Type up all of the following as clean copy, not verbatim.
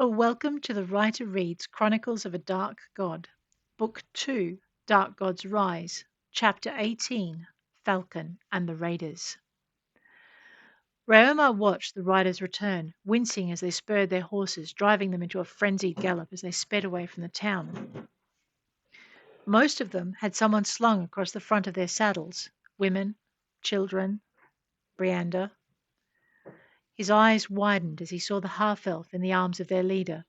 Welcome to the Writer Reads Chronicles of a Dark God, Book 2, Dark Gods Rise, Chapter 18, Falkon and the Raiders. Raoma watched the riders return, wincing as they spurred their horses, driving them into a frenzied gallop as they sped away from the town. Most of them had someone slung across the front of their saddles: women, children, Brianda. His eyes widened as he saw the half-elf in the arms of their leader.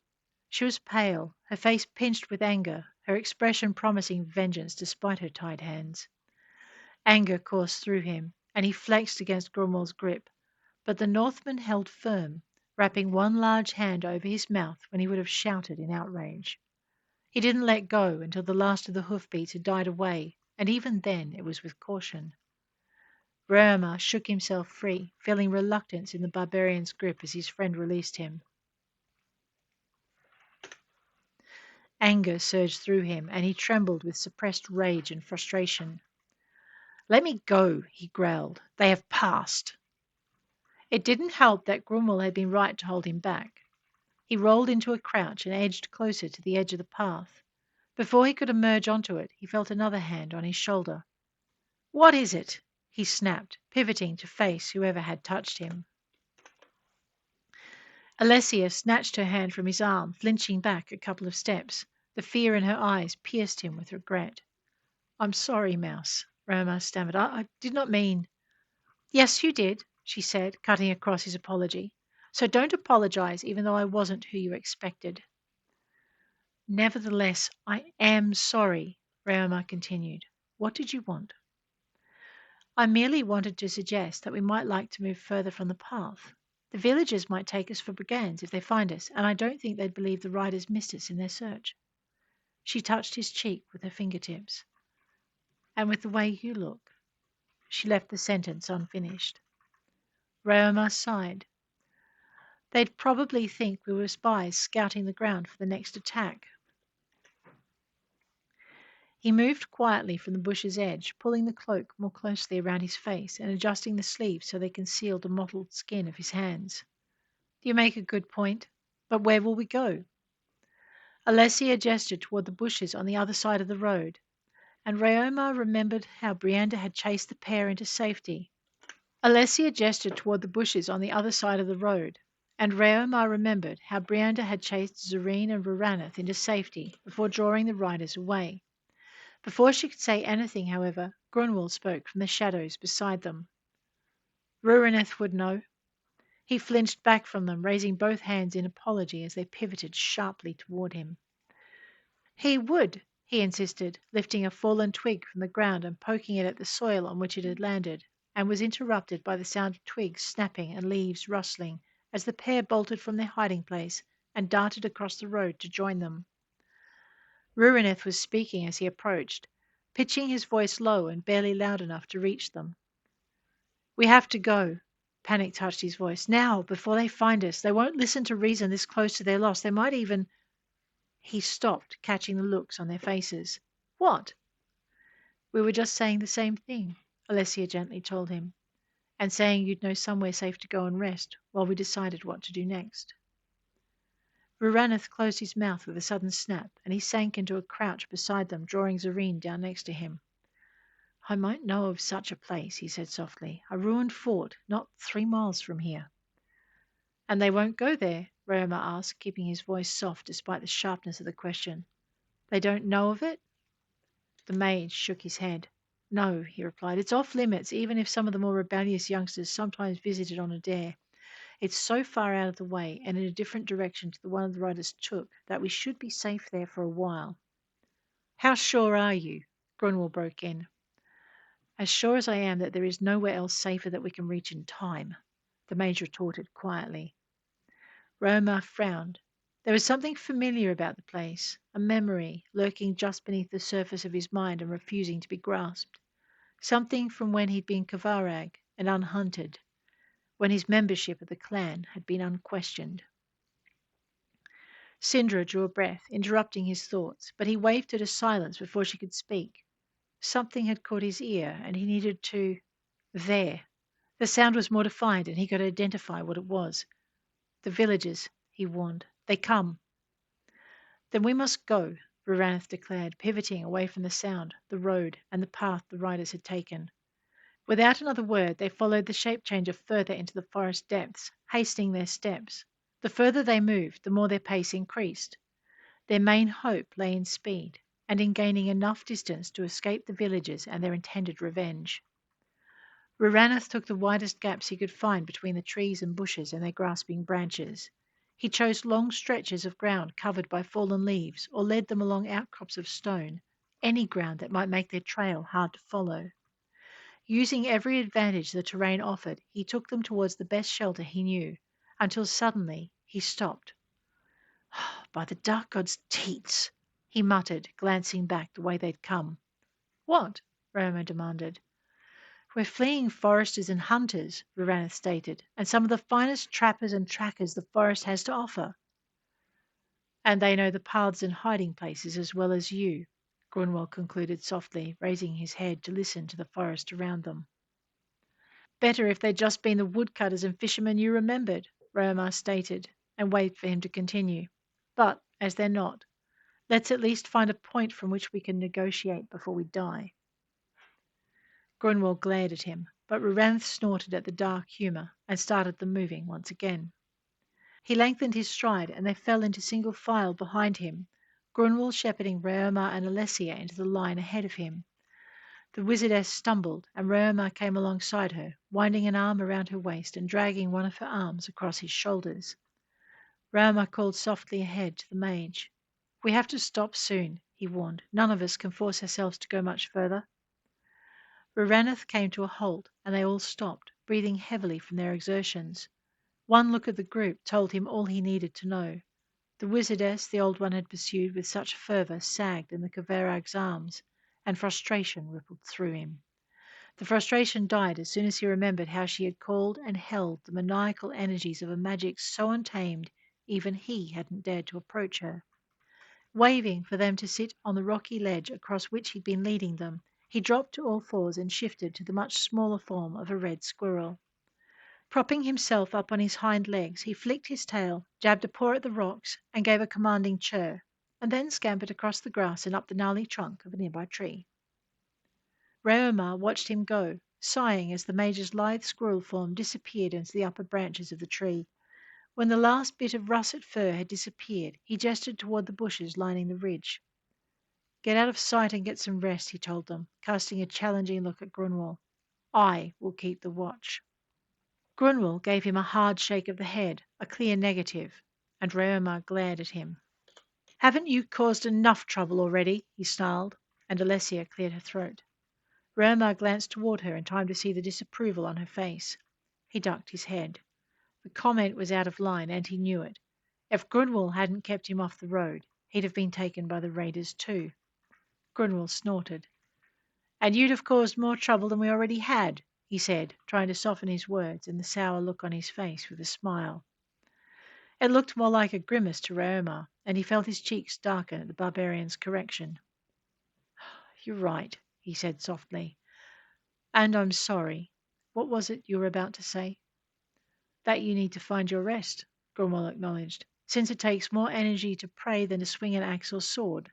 She was pale, her face pinched with anger, her expression promising vengeance despite her tied hands. Anger coursed through him, and he flexed against Grumwell's grip, but the Northman held firm, wrapping one large hand over his mouth when he would have shouted in outrage. He didn't let go until the last of the hoofbeats had died away, and even then it was with caution. Raoma shook himself free, feeling reluctance in the barbarian's grip as his friend released him. Anger surged through him, and he trembled with suppressed rage and frustration. "Let me go," he growled. "They have passed." It didn't help that Grumwell had been right to hold him back. He rolled into a crouch and edged closer to the edge of the path. Before he could emerge onto it, he felt another hand on his shoulder. "What is it?" he snapped, pivoting to face whoever had touched him. Alessia snatched her hand from his arm, flinching back a couple of steps. The fear in her eyes pierced him with regret. "I'm sorry, Mouse," Raoma stammered. I did not mean—" "Yes, you did," she said, cutting across his apology. "So don't apologize, even though I wasn't who you expected." "Nevertheless, I am sorry," Raoma continued. "What did you want?" "I merely wanted to suggest that we might like to move further from the path. The villagers might take us for brigands if they find us, and I don't think they'd believe the riders missed us in their search." She touched his cheek with her fingertips. "And with the way you look—" She left the sentence unfinished. Raoma sighed. "They'd probably think we were spies scouting the ground for the next attack." He moved quietly from the bush's edge, pulling the cloak more closely around his face and adjusting the sleeves so they concealed the mottled skin of his hands. "You make a good point. But where will we go?" Alessia gestured toward the bushes on the other side of the road, and Raoma remembered how Brianda had chased the pair into safety. Alessia gestured toward the bushes on the other side of the road, and Raoma remembered how Brianda had chased Zareen and Ruraneth into safety before drawing the riders away. Before she could say anything, however, Grunwald spoke from the shadows beside them. "Ruraneth would know." He flinched back from them, raising both hands in apology as they pivoted sharply toward him. "He would," he insisted, lifting a fallen twig from the ground and poking it at the soil on which it had landed, and was interrupted by the sound of twigs snapping and leaves rustling as the pair bolted from their hiding place and darted across the road to join them. Ruraneth was speaking as he approached, pitching his voice low and barely loud enough to reach them. "We have to go." Panic touched his voice. "Now, before they find us. They won't listen to reason this close to their loss. They might even—" He stopped, catching the looks on their faces. "What?" "We were just saying the same thing," Alessia gently told him, "and saying you'd know somewhere safe to go and rest while we decided what to do next." Ruraneth closed his mouth with a sudden snap, and he sank into a crouch beside them, drawing Zareen down next to him. "I might know of such a place," he said softly. "A ruined fort, not 3 miles from here." "And they won't go there?" Raoma asked, keeping his voice soft despite the sharpness of the question. "They don't know of it?" The mage shook his head. "No," he replied. "It's off limits, even if some of the more rebellious youngsters sometimes visit it on a dare. It's so far out of the way and in a different direction to the one the riders took that we should be safe there for a while." "How sure are you?" Grunwald broke in. "As sure as I am that there is nowhere else safer that we can reach in time," the mage retorted quietly. Raoma frowned. There was something familiar about the place, a memory lurking just beneath the surface of his mind and refusing to be grasped. Something from when he'd been Kavarag and unhunted, when his membership of the clan had been unquestioned. Sindra drew a breath, interrupting his thoughts, but he waved her to silence before she could speak. Something had caught his ear, and he needed to— There! The sound was more defined, and he could identify what it was. "The villagers," he warned. They come. Then we must go, Ruraneth declared, pivoting away from the sound, the road, and the path the riders had taken. Without another word, they followed the shape changer further into the forest depths, hastening their steps. The further they moved, the more their pace increased. Their main hope lay in speed, and in gaining enough distance to escape the villagers and their intended revenge. Ruraneth took the widest gaps he could find between the trees and bushes and their grasping branches. He chose long stretches of ground covered by fallen leaves, or led them along outcrops of stone, any ground that might make their trail hard to follow. Using every advantage the terrain offered, he took them towards the best shelter he knew, until suddenly he stopped. By the dark god's teats, he muttered, glancing back the way they'd come. What? Roma demanded. We're fleeing foresters and hunters, Ruraneth stated, and some of the finest trappers and trackers the forest has to offer. And they know the paths and hiding places as well as you, Grunwald concluded softly, raising his head to listen to the forest around them. Better if they'd just been the woodcutters and fishermen you remembered, Roma stated, and waited for him to continue. But, as they're not, let's at least find a point from which we can negotiate before we die. Grunwald glared at him, but Ruranth snorted at the dark humour and started them moving once again. He lengthened his stride, and they fell into single file behind him, Grunwald shepherding Rheoma and Alessia into the line ahead of him. The wizardess stumbled, and Rheoma came alongside her, winding an arm around her waist and dragging one of her arms across his shoulders. Rheoma called softly ahead to the mage. We have to stop soon, he warned. None of us can force ourselves to go much further. Ruraneth came to a halt, and they all stopped, breathing heavily from their exertions. One look at the group told him all he needed to know. The wizardess the Old One had pursued with such fervour sagged in the Kaverag's arms, and frustration rippled through him. The frustration died as soon as he remembered how she had called and held the maniacal energies of a magic so untamed even he hadn't dared to approach her. Waving for them to sit on the rocky ledge across which he'd been leading them, he dropped to all fours and shifted to the much smaller form of a red squirrel. Propping himself up on his hind legs, he flicked his tail, jabbed a paw at the rocks, and gave a commanding chirr, and then scampered across the grass and up the gnarly trunk of a nearby tree. Reomar watched him go, sighing as the major's lithe squirrel form disappeared into the upper branches of the tree. When the last bit of russet fur had disappeared, he gestured toward the bushes lining the ridge. Get out of sight and get some rest, he told them, casting a challenging look at Grunwald. I will keep the watch. Grunwald gave him a hard shake of the head, a clear negative, and Reomar glared at him. Haven't you caused enough trouble already? He snarled, and Alessia cleared her throat. Reomar glanced toward her in time to see the disapproval on her face. He ducked his head. The comment was out of line, and he knew it. If Grunwald hadn't kept him off the road, he'd have been taken by the raiders too. Grunwald snorted. And you'd have caused more trouble than we already had, he said, trying to soften his words and the sour look on his face with a smile. It looked more like a grimace to Reomar, and he felt his cheeks darken at the barbarian's correction. You're right, he said softly. And I'm sorry. What was it you were about to say? That you need to find your rest, Gromwell acknowledged, since it takes more energy to pray than to swing an axe or sword.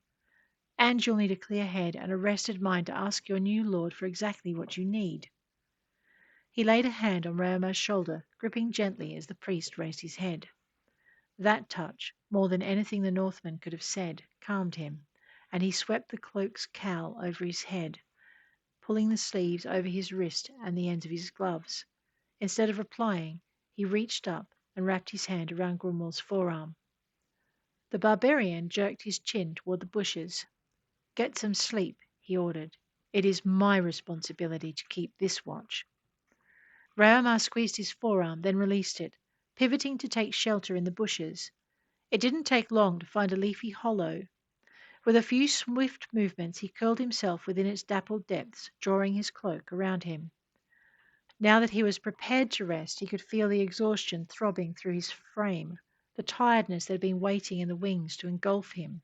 And you'll need a clear head and a rested mind to ask your new lord for exactly what you need. He laid a hand on Reomar's shoulder, gripping gently as the priest raised his head. That touch, more than anything the Northman could have said, calmed him, and he swept the cloak's cowl over his head, pulling the sleeves over his wrist and the ends of his gloves. Instead of replying, he reached up and wrapped his hand around Grumwald's forearm. The barbarian jerked his chin toward the bushes. Get some sleep, he ordered. It is my responsibility to keep this watch. Raomar squeezed his forearm, then released it, pivoting to take shelter in the bushes. It didn't take long to find a leafy hollow. With a few swift movements, he curled himself within its dappled depths, drawing his cloak around him. Now that he was prepared to rest, he could feel the exhaustion throbbing through his frame, the tiredness that had been waiting in the wings to engulf him.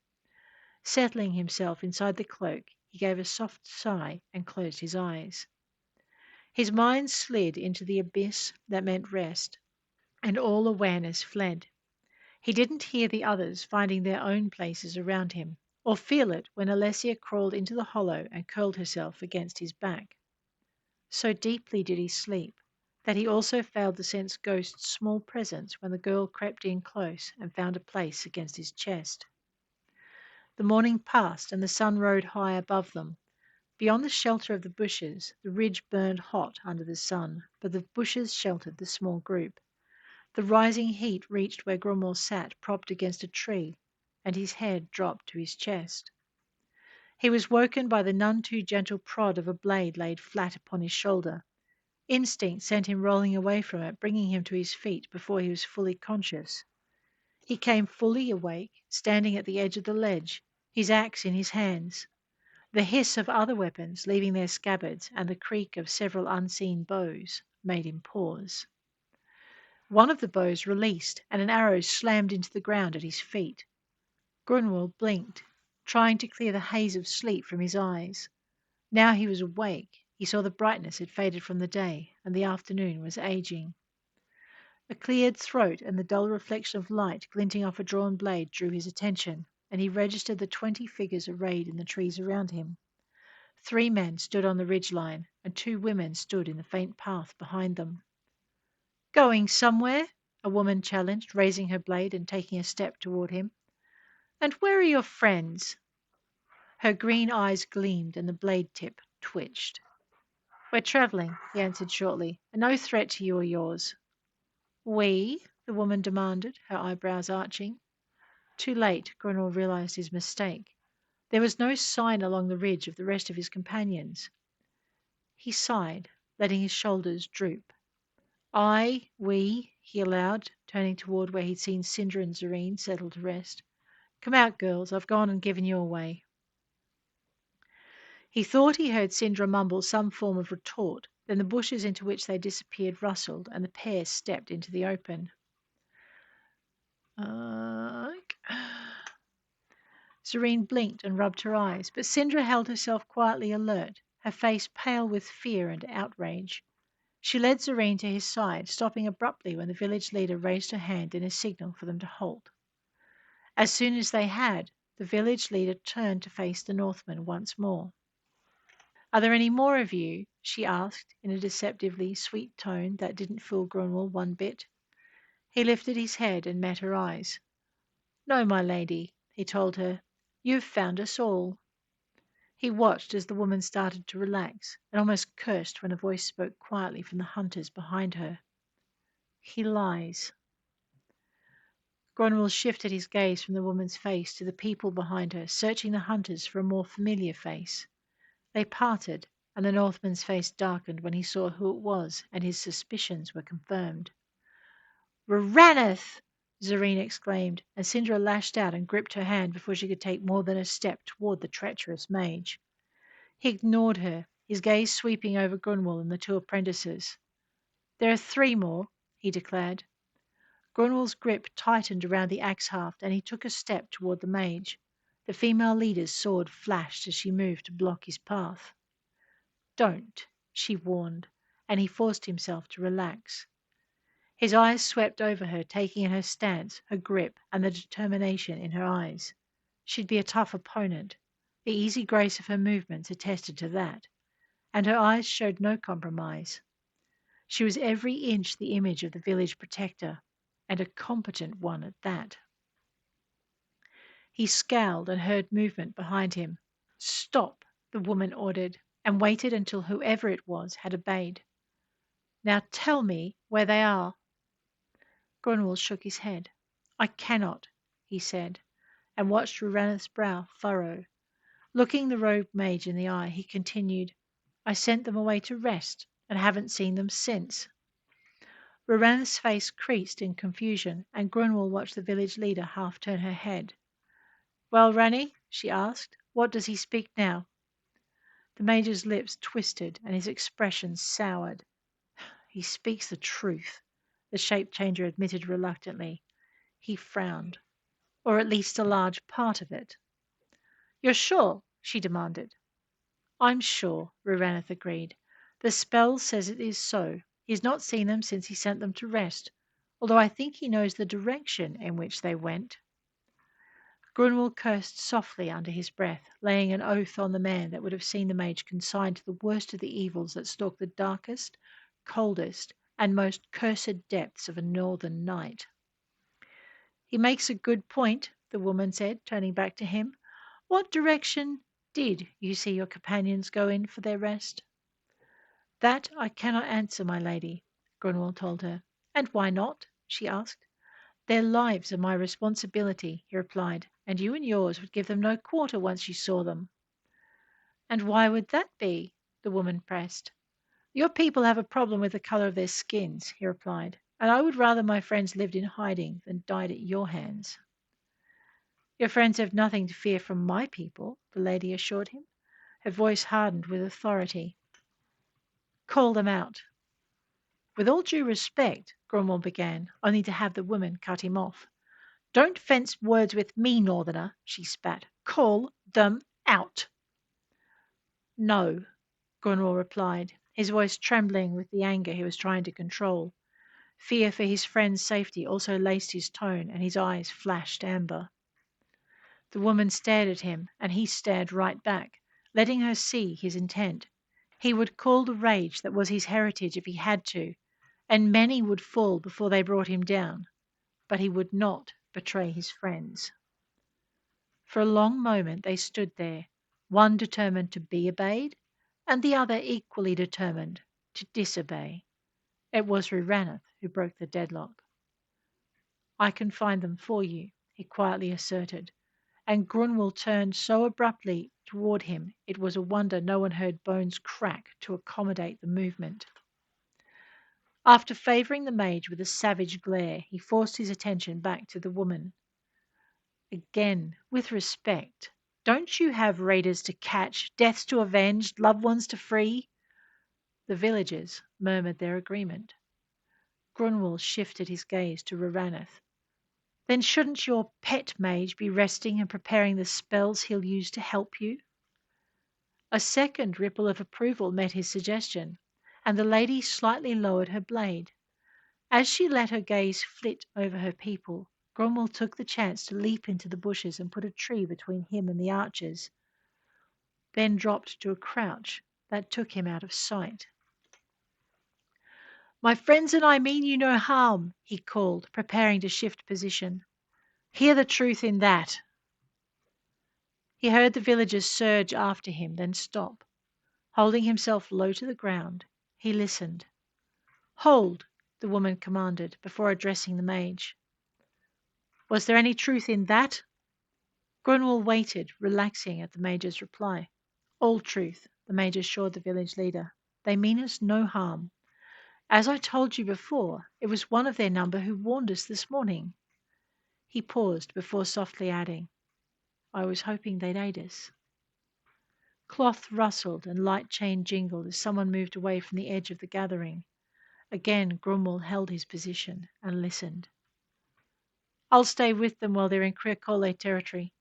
Settling himself inside the cloak, he gave a soft sigh and closed his eyes. His mind slid into the abyss that meant rest, and all awareness fled. He didn't hear the others finding their own places around him, or feel it when Alessia crawled into the hollow and curled herself against his back. So deeply did he sleep that he also failed to sense Ghost's small presence when the girl crept in close and found a place against his chest. The morning passed and the sun rode high above them. Beyond the shelter of the bushes, the ridge burned hot under the sun, but the bushes sheltered the small group. The rising heat reached where Grumwell sat propped against a tree, and his head dropped to his chest. He was woken by the none too gentle prod of a blade laid flat upon his shoulder. Instinct sent him rolling away from it, bringing him to his feet before he was fully conscious. He came fully awake, standing at the edge of the ledge, his axe in his hands. The hiss of other weapons leaving their scabbards and the creak of several unseen bows made him pause. One of the bows released, and an arrow slammed into the ground at his feet. Grunwald blinked, trying to clear the haze of sleep from his eyes. Now he was awake. He saw the brightness had faded from the day, and the afternoon was aging. A cleared throat and the dull reflection of light glinting off a drawn blade drew his attention, and he registered the 20 figures arrayed in the trees around him. 3 men stood on the ridge line, and 2 women stood in the faint path behind them. "Going somewhere?" a woman challenged, raising her blade and taking a step toward him. "And where are your friends?" Her green eyes gleamed and the blade tip twitched. "We're traveling," he answered shortly, "and no threat to you or yours." "We?" the woman demanded, her eyebrows arching. Too late, Grenell realized his mistake. There was no sign along the ridge of the rest of his companions. He sighed, letting his shoulders droop. We, he allowed, turning toward where he'd seen Cinder and Zareen settle to rest. "Come out, girls. I've gone and given you away." He thought he heard Cinder mumble some form of retort. Then the bushes into which they disappeared rustled, and the pair stepped into the open. Zareen blinked and rubbed her eyes, but Cinder held herself quietly alert, her face pale with fear and outrage. She led Zareen to his side, stopping abruptly when the village leader raised her hand in a signal for them to halt. As soon as they had, the village leader turned to face the Northmen once more. "Are there any more of you?" she asked in a deceptively sweet tone that didn't fool Grunwald one bit. He lifted his head and met her eyes. "No, my lady," he told her. "You've found us all." He watched as the woman started to relax, and almost cursed when a voice spoke quietly from the hunters behind her. "He lies." Gronwell shifted his gaze from the woman's face to the people behind her, searching the hunters for a more familiar face. They parted, and the Northman's face darkened when he saw who it was, and his suspicions were confirmed. "Raranath!" Zareen exclaimed, and Sindra lashed out and gripped her hand before she could take more than a step toward the treacherous mage. He ignored her, his gaze sweeping over Grunwald and the 2 apprentices. "There are 3 more," he declared. Grunwald's grip tightened around the axe haft, and he took a step toward the mage. The female leader's sword flashed as she moved to block his path. "Don't," she warned, and he forced himself to relax. His eyes swept over her, taking in her stance, her grip, and the determination in her eyes. She'd be a tough opponent. The easy grace of her movements attested to that, and her eyes showed no compromise. She was every inch the image of the village protector, and a competent one at that. He scowled and heard movement behind him. "Stop," the woman ordered, and waited until whoever it was had obeyed. "Now tell me where they are." Grunwald shook his head. "I cannot," he said, and watched Ruranath's brow furrow. Looking the robed mage in the eye, he continued, "I sent them away to rest, and haven't seen them since." Ruranath's face creased in confusion, and Grunwald watched the village leader half turn her head. "Well, Ranny," she asked, "what does he speak now?" The major's lips twisted and his expression soured. "He speaks the truth," the shape changer admitted reluctantly. He frowned. "Or at least a large part of it." "You're sure?" she demanded. "I'm sure," Ruranath agreed. "The spell says it is so. He's not seen them since he sent them to rest. although I think he knows the direction in which they went. Grunwald cursed softly under his breath, laying an oath on the man that would have seen the mage consigned to the worst of the evils that stalk the darkest, coldest, and most cursed depths of a northern night. He makes a good point, the woman said, turning back to him. What direction did you see your companions go in for their rest? That I cannot answer, my lady, Grunwald told her. And why not? She asked. Their lives are my responsibility, he replied, and you and yours would give them no quarter once you saw them. And why would that be? The woman pressed. Your people have a problem with the colour of their skins, he replied, and I would rather my friends lived in hiding than died at your hands. Your friends have nothing to fear from my people, the lady assured him, her voice hardened with authority. Call them out. With all due respect, Grumwell began, only to have the woman cut him off. Don't fence words with me, Northerner, she spat. Call them out. No, Grunwell replied, his voice trembling with the anger he was trying to control. Fear for his friend's safety also laced his tone, and his eyes flashed amber. The woman stared at him, and he stared right back, letting her see his intent. He would call the rage that was his heritage if he had to, and many would fall before they brought him down, but he would not betray his friends. For a long moment they stood there, one determined to be obeyed, and the other equally determined to disobey. It was Ruraneth who broke the deadlock. I can find them for you, he quietly asserted, and Grunwald turned so abruptly toward him it was a wonder no one heard bones crack to accommodate the movement. After favouring the mage with a savage glare, he forced his attention back to the woman. Again, with respect, don't you have raiders to catch, deaths to avenge, loved ones to free? The villagers murmured their agreement. Grunwald shifted his gaze to Ruraneth. Then shouldn't your pet mage be resting and preparing the spells he'll use to help you? A second ripple of approval met his suggestion, and the lady slightly lowered her blade. As she let her gaze flit over her people, Gromwell took the chance to leap into the bushes and put a tree between him and the archers, then dropped to a crouch that took him out of sight. My friends and I mean you no harm, he called, preparing to shift position. Hear the truth in that. He heard the villagers surge after him, then stop. Holding himself low to the ground, he listened. Hold, the woman commanded, before addressing the mage. Was there any truth in that? Grunwald waited, relaxing at the mage's reply. All truth, the mage assured the village leader. They mean us no harm. As I told you before, it was one of their number who warned us this morning. He paused before softly adding, I was hoping they'd aid us. Cloth rustled and light chain jingled as someone moved away from the edge of the gathering. Again Grumwell held his position and listened. I'll stay with them while they're in Criacole territory.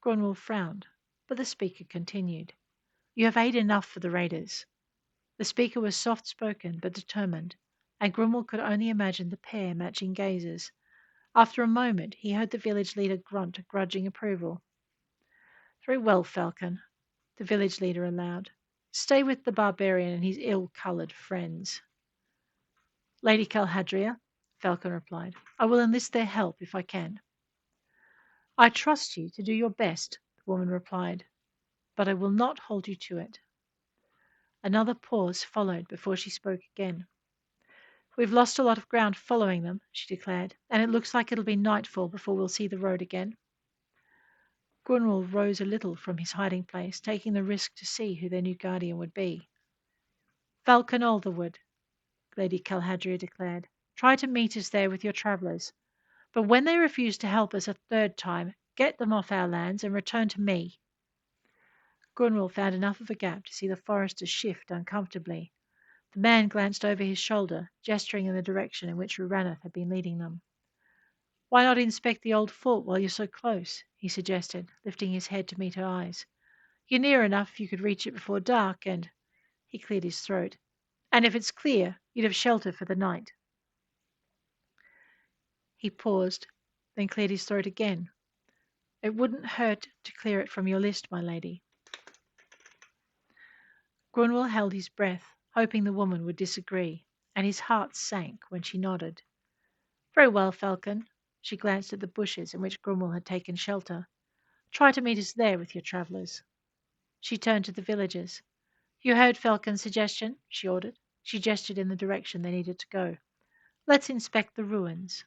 Grunwell frowned, but the speaker continued. You have aid enough for the raiders. The speaker was soft-spoken but determined, and Grumwell could only imagine the pair matching gazes. After a moment he heard the village leader grunt grudging approval. Very well, Falkon, the village leader allowed. Stay with the barbarian and his ill-coloured friends. Lady Calhadria, Falkon replied, I will enlist their help if I can. I trust you to do your best, the woman replied, but I will not hold you to it. Another pause followed before she spoke again. We've lost a lot of ground following them, she declared, and it looks like it'll be nightfall before we'll see the road again. Grunwald rose a little from his hiding place, taking the risk to see who their new guardian would be. Falcon Alderwood, Lady Calhadria declared. Try to meet us there with your travellers. But when they refuse to help us a third time, get them off our lands and return to me. Grunwald found enough of a gap to see the foresters shift uncomfortably. The man glanced over his shoulder, gesturing in the direction in which Ruraneth had been leading them. Why not inspect the old fort while you're so close? He suggested, lifting his head to meet her eyes. You're near enough you could reach it before dark, and he cleared his throat. And if it's clear, you'd have shelter for the night. He paused, then cleared his throat again. It wouldn't hurt to clear it from your list, my lady. Grunwald held his breath, hoping the woman would disagree, and his heart sank when she nodded. Very well, Falkon. She glanced at the bushes in which Grunwald had taken shelter. Try to meet us there with your travellers. She turned to the villagers. You heard Falcon's suggestion, she ordered. She gestured in the direction they needed to go. Let's inspect the ruins.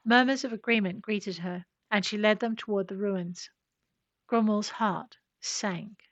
Murmurs of agreement greeted her, and she led them toward the ruins. Grumwell's heart sank.